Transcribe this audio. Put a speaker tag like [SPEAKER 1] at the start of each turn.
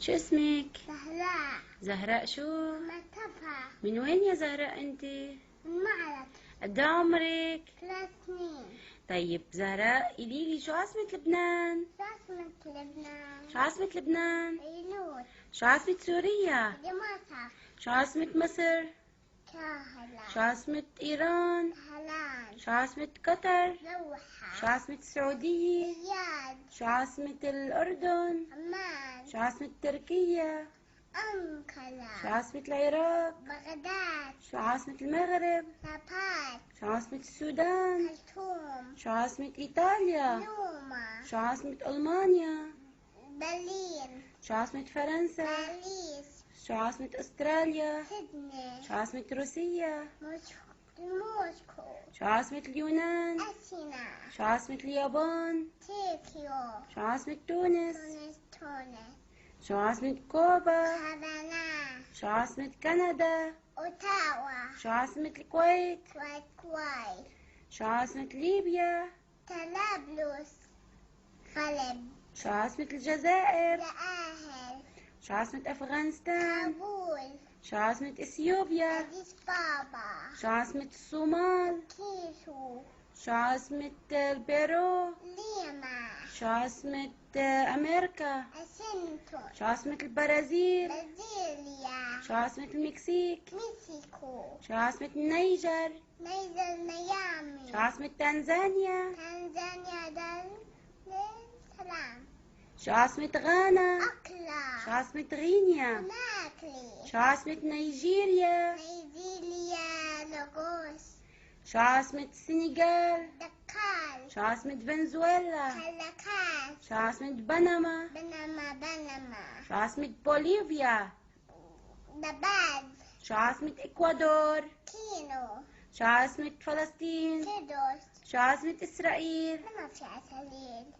[SPEAKER 1] شو اسمك؟
[SPEAKER 2] زهراء.
[SPEAKER 1] زهراء شو؟
[SPEAKER 2] متفى.
[SPEAKER 1] من وين يا زهراء انت؟
[SPEAKER 2] من معرض.
[SPEAKER 1] قد إيه عمرك؟
[SPEAKER 2] 3 سنين.
[SPEAKER 1] طيب زهراء قوليلي شو عاصمة لبنان؟
[SPEAKER 2] شو عاصمة لبنان؟
[SPEAKER 1] شو عاصمة لبنان؟
[SPEAKER 2] بيروت.
[SPEAKER 1] شو عاصمة سوريا؟
[SPEAKER 2] دمشق.
[SPEAKER 1] شو عاصمة مصر؟
[SPEAKER 2] كاهلا.
[SPEAKER 1] شو عاصمة إيران؟
[SPEAKER 2] هلان.
[SPEAKER 1] شو عاصمة قطر؟
[SPEAKER 2] دوحة.
[SPEAKER 1] شو عاصمة السعودية؟
[SPEAKER 2] رياض.
[SPEAKER 1] شو عاصمة الأردن؟
[SPEAKER 2] عمان.
[SPEAKER 1] شو عاصمة تركيا؟
[SPEAKER 2] أنقرة.
[SPEAKER 1] شو عاصمة العراق؟
[SPEAKER 2] بغداد.
[SPEAKER 1] شو عاصمة المغرب؟
[SPEAKER 2] رباط.
[SPEAKER 1] شو عاصمة السودان؟
[SPEAKER 2] خرطوم.
[SPEAKER 1] شو عاصمة إيطاليا؟
[SPEAKER 2] روما.
[SPEAKER 1] شو عاصمة ألمانيا؟
[SPEAKER 2] برلين.
[SPEAKER 1] شو عاصمة فرنسا؟
[SPEAKER 2] باريس.
[SPEAKER 1] شو عاصمة أستراليا؟
[SPEAKER 2] سيدني.
[SPEAKER 1] شو عاصمة روسيا؟
[SPEAKER 2] موسكو.
[SPEAKER 1] شو عاصمة اليونان؟
[SPEAKER 2] أثينا.
[SPEAKER 1] شو عاصمة اليابان؟
[SPEAKER 2] طوكيو.
[SPEAKER 1] شو عاصمة تونس؟
[SPEAKER 2] تونس.
[SPEAKER 1] شو عاصمة كوبا؟
[SPEAKER 2] هافانا.
[SPEAKER 1] شو عاصمة كندا؟
[SPEAKER 2] أوتاوا.
[SPEAKER 1] شو عاصمة الكويت؟
[SPEAKER 2] كويت.
[SPEAKER 1] شو عاصمة ليبيا؟
[SPEAKER 2] طرابلس. حلب.
[SPEAKER 1] شو عاصمة الجزائر؟
[SPEAKER 2] الأهل.
[SPEAKER 1] شو عاصمة أفغانستان؟
[SPEAKER 2] كابول.
[SPEAKER 1] شو عاصمة إثيوبيا؟
[SPEAKER 2] أديس بابا.
[SPEAKER 1] شو عاصمة الصومال؟
[SPEAKER 2] كيسو.
[SPEAKER 1] شو عاصمة البيرو؟
[SPEAKER 2] ليما.
[SPEAKER 1] شو عاصمة أمريكا؟
[SPEAKER 2] أسنتون.
[SPEAKER 1] شو عاصمة البرازيل؟
[SPEAKER 2] برازيليا.
[SPEAKER 1] شو عاصمة المكسيك؟
[SPEAKER 2] مكسيكو.
[SPEAKER 1] شو عاصمة النيجر؟
[SPEAKER 2] نيجر ميامي.
[SPEAKER 1] شو عاصمة تنزانيا؟
[SPEAKER 2] تنزانيا دار السلام.
[SPEAKER 1] شو عاصمة غانا؟
[SPEAKER 2] أكلا.
[SPEAKER 1] شو عاصمة غينيا؟
[SPEAKER 2] كوناكري.
[SPEAKER 1] شو عاصمة نيجيريا؟
[SPEAKER 2] نيجيريا. لاغوس.
[SPEAKER 1] شو عاصمة السنغال؟
[SPEAKER 2] دكار.
[SPEAKER 1] شو عاصمة فنزويلا؟
[SPEAKER 2] كالاكاس.
[SPEAKER 1] شو عاصمة بنما؟
[SPEAKER 2] بنما.
[SPEAKER 1] شو عاصمة بوليفيا؟
[SPEAKER 2] دباد.
[SPEAKER 1] شو عاصمة إكوادور؟
[SPEAKER 2] كينو.
[SPEAKER 1] شو عاصمة فلسطين؟
[SPEAKER 2] كيدوس.
[SPEAKER 1] شو عاصمة إسرائيل؟
[SPEAKER 2] ما في عسلين.